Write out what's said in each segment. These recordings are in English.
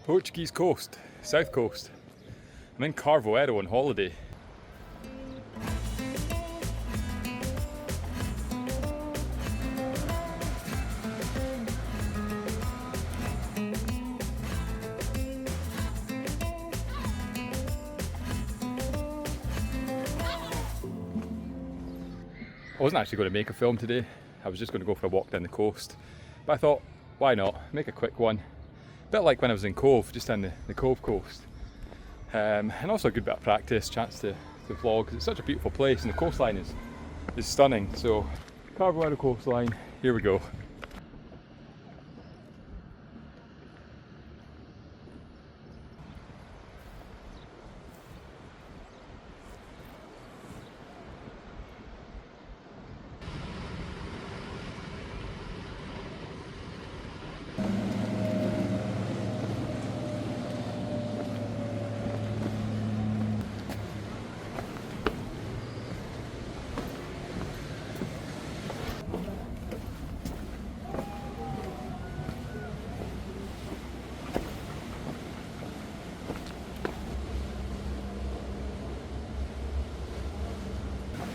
Portuguese coast, south coast. I'm in Carvoeiro on holiday. I wasn't actually going to make a film today. I was just going to go for a walk down the coast. But I thought, why not? Make a quick one. A bit like when I was in Cove, just down the Cove coast. And also a good bit of practice, chance to vlog. It's such a beautiful place and the coastline is stunning. So, Carvalho coastline, here we go.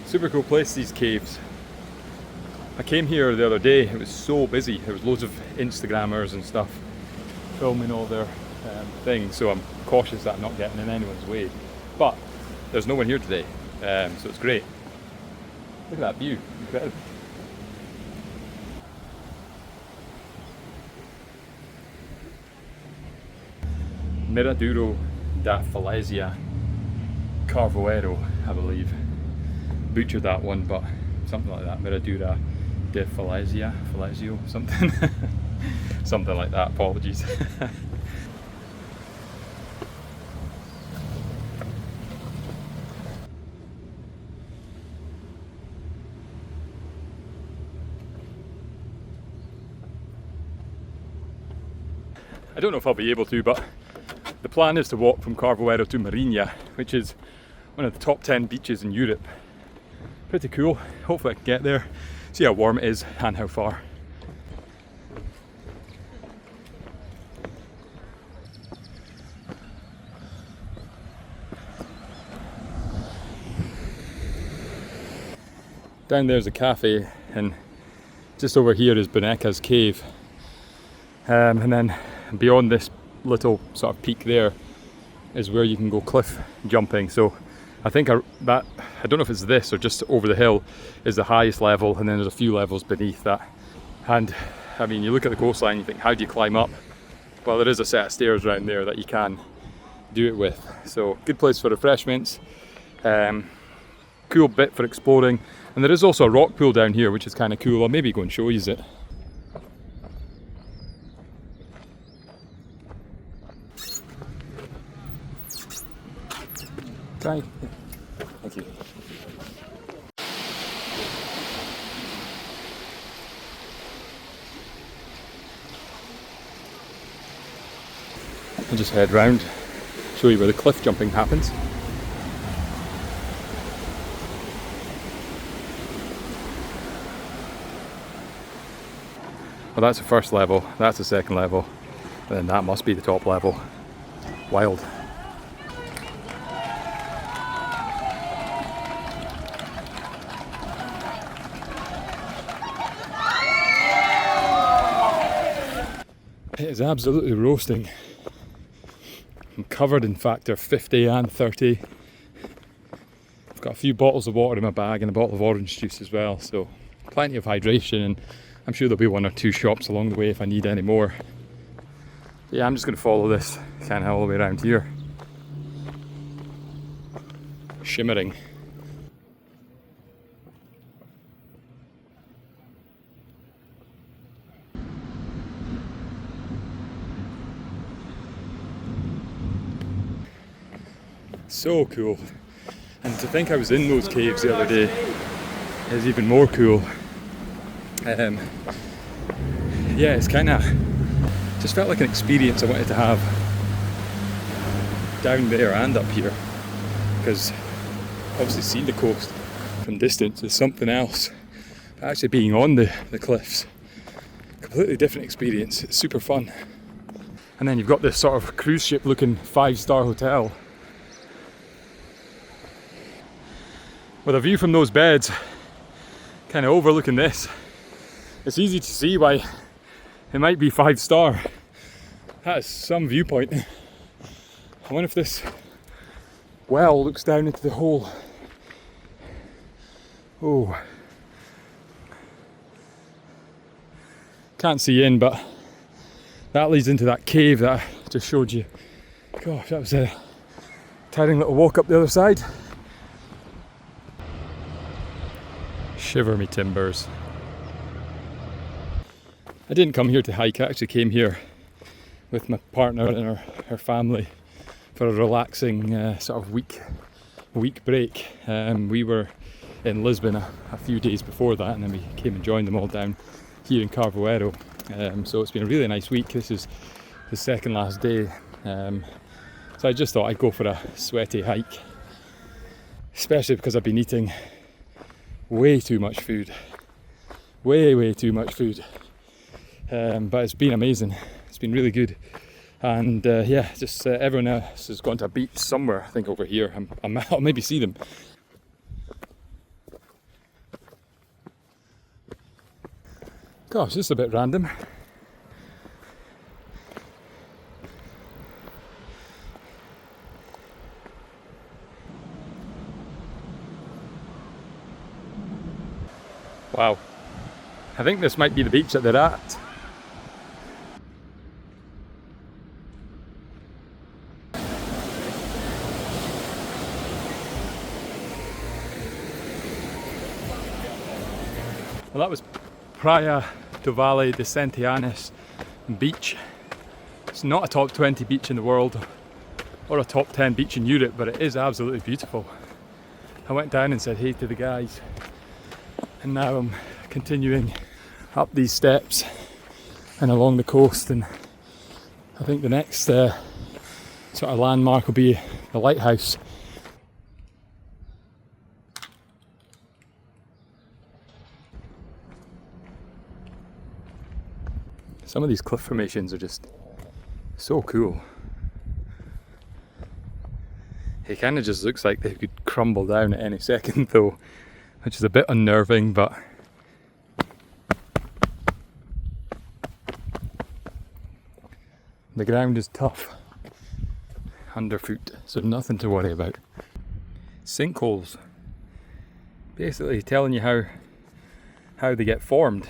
Super cool place, these caves. I came here the other day, it was so busy. There was loads of Instagrammers and stuff filming all their things, so I'm cautious that I'm not getting in anyone's way. But there's no one here today, so it's great. Look at that view, incredible. Miraduro da Falésia, Carvoeiro, I believe. Butchered that one, but something like that. Miradura de Falésia, Falésio, something. Something like that, apologies. I don't know if I'll be able to, but the plan is to walk from Carvoeiro to Marinha, which is one of the top 10 beaches in Europe. Pretty cool. Hopefully I can get there, see how warm it is and how far. Down there's a cafe, and just over here is Benagil's cave. And then beyond this little sort of peak there is where you can go cliff jumping. So I think I don't know if it's this or just over the hill is the highest level, and then there's a few levels beneath that. And I mean, you look at the coastline, you think, how do you climb up? Well, there is a set of stairs around there that you can do it with. So good place for refreshments, cool bit for exploring. And there is also a rock pool down here, which is kind of cool. I'll maybe go and show you it. Try. Thank you. I'll just head round, show you where the cliff jumping happens. Well, that's the first level, that's the second level, and then that must be the top level. Wild. It is absolutely roasting. I'm covered in factor 50 and 30. I've got a few bottles of water in my bag and a bottle of orange juice as well, so plenty of hydration, and I'm sure there'll be one or two shops along the way if I need any more. But yeah, I'm just going to follow this kind of all the way around here. Shimmering. So cool. And to think I was in those caves the other day is even more cool. Yeah, it's kind of just felt like an experience I wanted to have down there and up here, because obviously seeing the coast from distance is something else, but actually being on the cliffs, completely different experience. It's super fun. And then you've got this sort of cruise ship looking 5-star hotel with a view from those beds kind of overlooking this. It's easy to see why it might be 5-star. That is some viewpoint. I wonder if this well looks down into the hole. Oh, can't see in, but that leads into that cave that I just showed you. Gosh, that was a tiring little walk up the other side. Shiver me timbers. I didn't come here to hike, I actually came here with my partner and her family for a relaxing sort of week break. We were in Lisbon a few days before that, and then we came and joined them all down here in Carvoeiro. So it's been a really nice week. This is the second last day. So I just thought I'd go for a sweaty hike, especially because I've been eating way too much food. Way too much food. But it's been amazing. It's been really good. And yeah, just everyone else has gone to a beach somewhere, I think over here. I'll maybe see them. Gosh, this is a bit random. Wow. I think this might be the beach that they're at. Well, that was Praia do Vale de Centeanes beach. It's not a top 20 beach in the world or a top 10 beach in Europe, but it is absolutely beautiful. I went down and said hey to the guys, and now I'm continuing up these steps and along the coast, and I think the next sort of landmark will be the lighthouse. Some of these cliff formations are just so cool. It kind of just looks like they could crumble down at any second though, which is a bit unnerving, but the ground is tough underfoot, so nothing to worry about. Sinkholes, basically telling you how they get formed.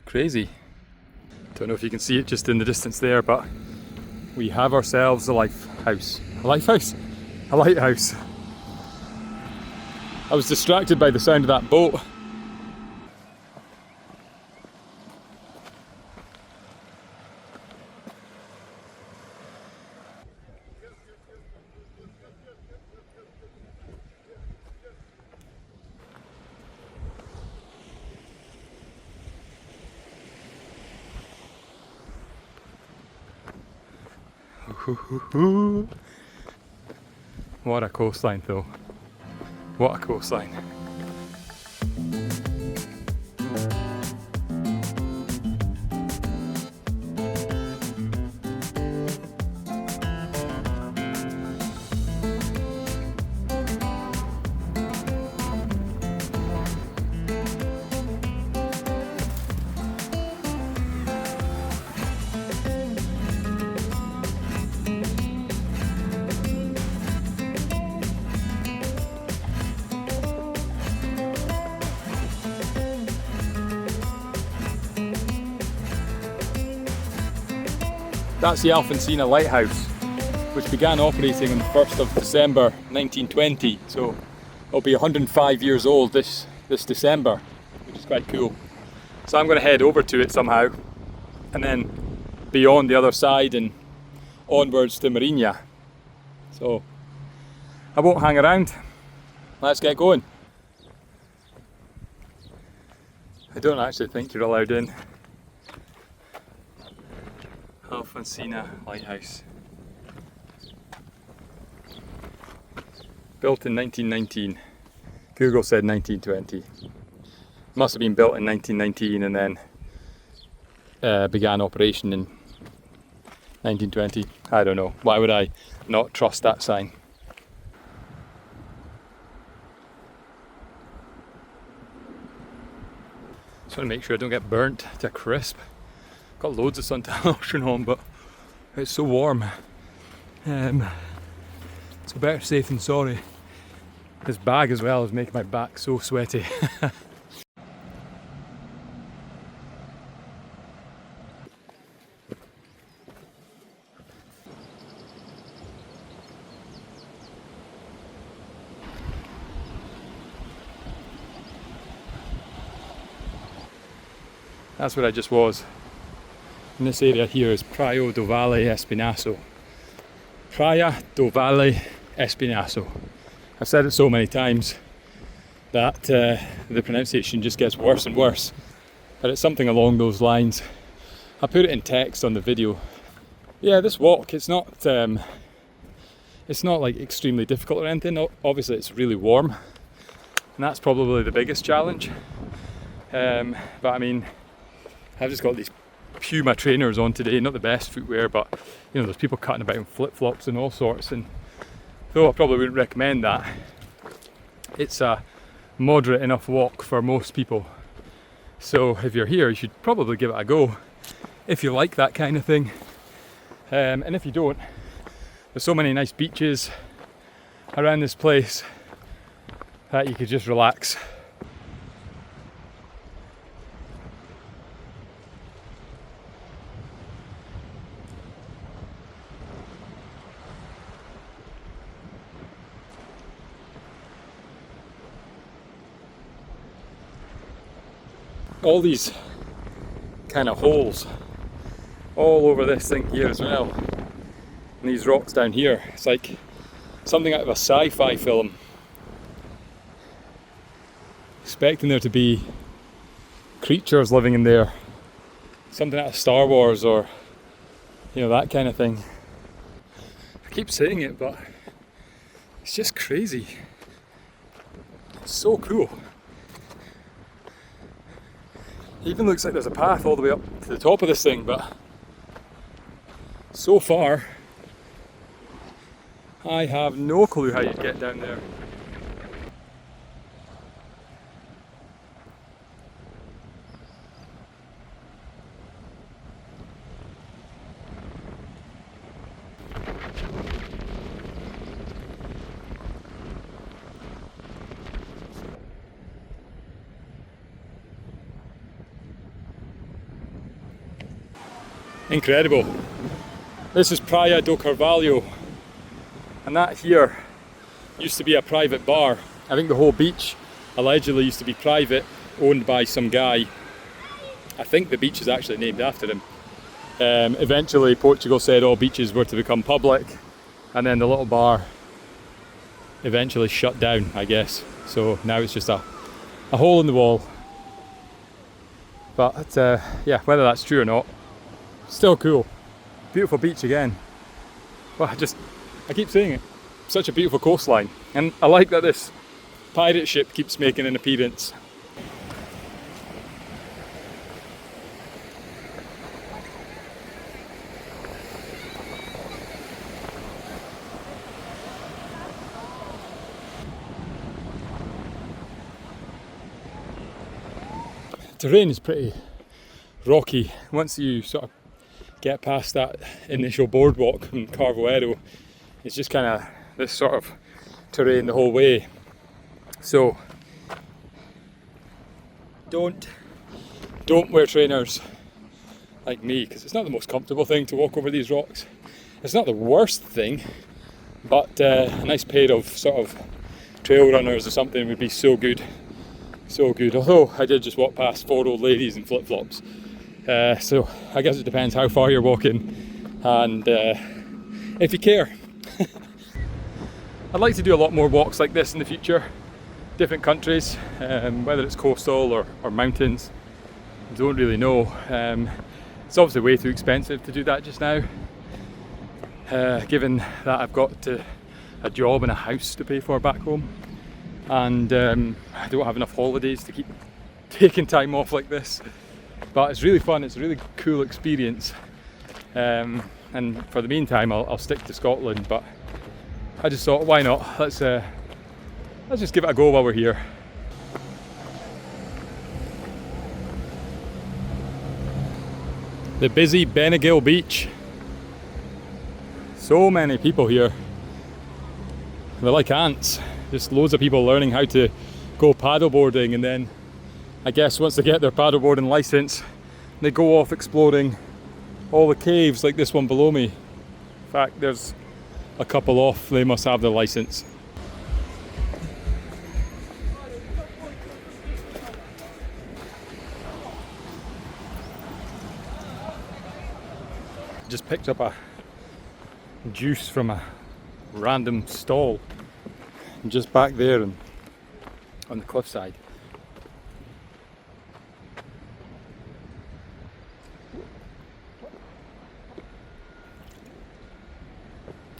Crazy. Don't know if you can see it just in the distance there, but we have ourselves a lighthouse. A lighthouse? A lighthouse. I was distracted by the sound of that boat. What a coastline though. What a coastline. That's the Alfanzina lighthouse, which began operating on the 1st of December 1920, so it'll be 105 years old this December, which is quite cool. So I'm going to head over to it somehow, and then beyond the other side and onwards to Marinha. So I won't hang around, let's get going. I don't actually think you're allowed in. Alfanzina lighthouse. Built in 1919. Google said 1920. Must have been built in 1919 and then began operation in 1920. I don't know. Why would I not trust that sign? Just want to make sure I don't get burnt to a crisp. Got loads of suntan lotion on, but it's so warm. So better safe than sorry. This bag as well is making my back so sweaty. That's where I just was. And this area here is Praia do Vale Espinhaço. Praia do Vale Espinhaço. I've said it so many times that the pronunciation just gets worse and worse. But it's something along those lines. I put it in text on the video. Yeah, this walk, it's not like extremely difficult or anything. Obviously it's really warm. And that's probably the biggest challenge. But I mean, I've just got these Puma trainers on today, not the best footwear, but you know, there's people cutting about in flip-flops and all sorts, and though I probably wouldn't recommend that, it's a moderate enough walk for most people. So if you're here, you should probably give it a go if you like that kind of thing. And if you don't, there's so many nice beaches around this place that you could just relax. All these kind of holes all over this thing here as well, and these rocks down here. It's like something out of a sci-fi film. Expecting there to be creatures living in there, something out of Star Wars or you know, that kind of thing. I keep saying it, but it's just crazy. It's so cool. It even looks like there's a path all the way up to the top of this thing, but so far I have no clue how you'd get down there. Incredible. This is Praia do Carvalho, and that here used to be a private bar. I think the whole beach allegedly used to be private, owned by some guy. I think the beach is actually named after him. Eventually Portugal said all beaches were to become public, and then the little bar eventually shut down, I guess. So now it's just a hole in the wall. But yeah, whether that's true or not, still cool. Beautiful beach again. Well, I keep saying it, such a beautiful coastline. And I like that this pirate ship keeps making an appearance. The terrain is pretty rocky. Once you sort of get past that initial boardwalk from Carvoeiro, it's just kind of this sort of terrain the whole way. So don't wear trainers like me, because it's not the most comfortable thing to walk over these rocks. It's not the worst thing, but a nice pair of sort of trail runners or something would be so good. So good. Although I did just walk past 4 old ladies in flip-flops. So I guess it depends how far you're walking and if you care. I'd like to do a lot more walks like this in the future, different countries, whether it's coastal or mountains, I don't really know. It's obviously way too expensive to do that just now, given that I've got a job and a house to pay for back home, and I don't have enough holidays to keep taking time off like this. But it's really fun, it's a really cool experience. and for the meantime I'll stick to Scotland, but I just thought, why not? Let's just give it a go while we're here. The busy Benagil beach. So many people here. They're like ants. Just loads of people learning how to go paddleboarding, and then I guess once they get their paddleboarding license, they go off exploring all the caves like this one below me. In fact, there's a couple off, they must have the license. Just picked up a juice from a random stall just back there and on the cliffside.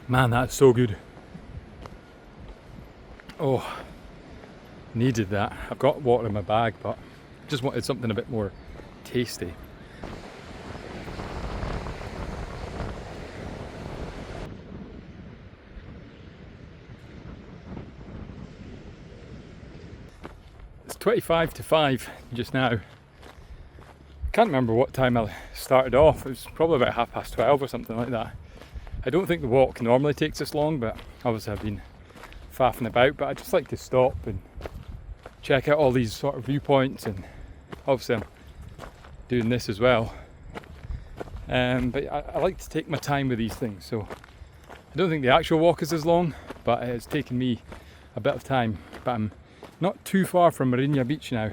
Man, that's so good. Oh, needed that. I've got water in my bag, but just wanted something a bit more tasty. It's 25 to 5 just now. Can't remember what time I started off. It was probably about 12:30 or something like that. I don't think the walk normally takes this long, but obviously I've been faffing about, but I just like to stop and check out all these sort of viewpoints, and obviously I'm doing this as well. But I like to take my time with these things, so I don't think the actual walk is as long, but it's taken me a bit of time. But I'm not too far from Marinha Beach now.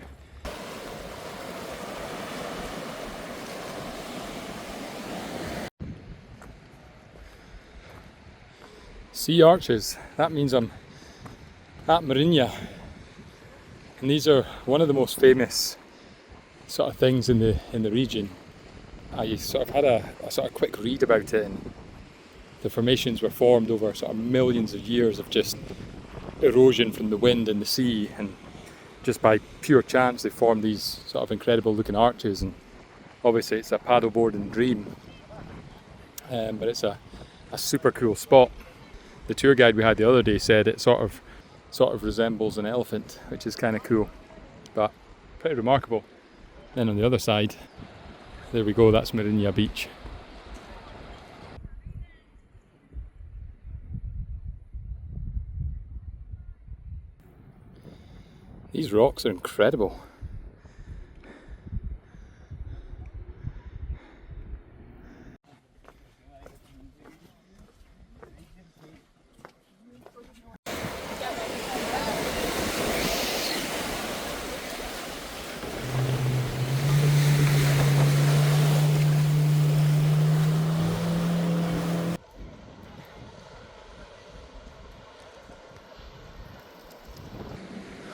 Sea arches, that means I'm at Marinha, and these are one of the most famous sort of things in the region. I sort of had a sort of quick read about it, and the formations were formed over sort of millions of years of just erosion from the wind and the sea, and just by pure chance they formed these sort of incredible looking arches. And obviously it's a paddleboarding dream, but it's a super cool spot. The tour guide we had the other day said it sort of resembles an elephant, which is kind of cool, but pretty remarkable. Then on the other side, there we go, that's Marinha Beach. These rocks are incredible.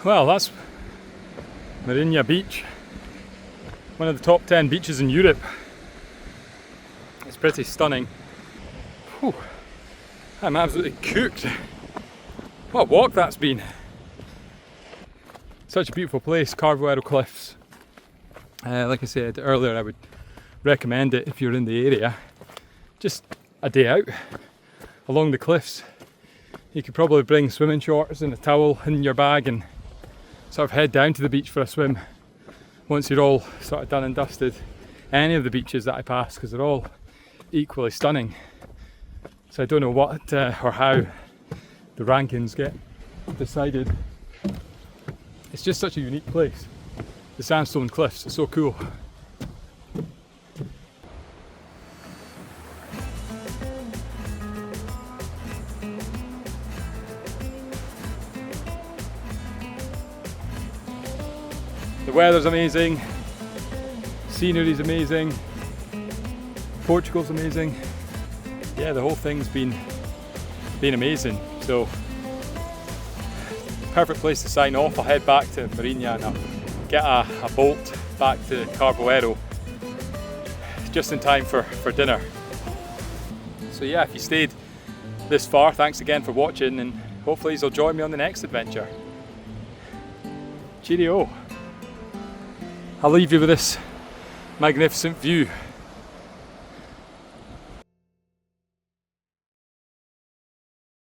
Well, that's Marinha Beach, one of the top 10 beaches in Europe. It's pretty stunning. Whew. I'm absolutely cooked. What a walk that's been. Such a beautiful place, Carvoeiro Cliffs. Like I said earlier, I would recommend it if you're in the area. Just a day out along the cliffs. You could probably bring swimming shorts and a towel in your bag and sort of head down to the beach for a swim once you're all sort of done and dusted any of the beaches that I pass, because they're all equally stunning. So I don't know what or how the rankings get decided. It's just such a unique place. The sandstone cliffs are so cool. The weather's amazing, scenery's amazing, Portugal's amazing. Yeah, the whole thing's been amazing. So, perfect place to sign off. I'll head back to Marinha and I'll get a bolt back to Carvoeiro just in time for dinner. So yeah, if you stayed this far, thanks again for watching, and hopefully you'll join me on the next adventure. Cheerio! I'll leave you with this magnificent view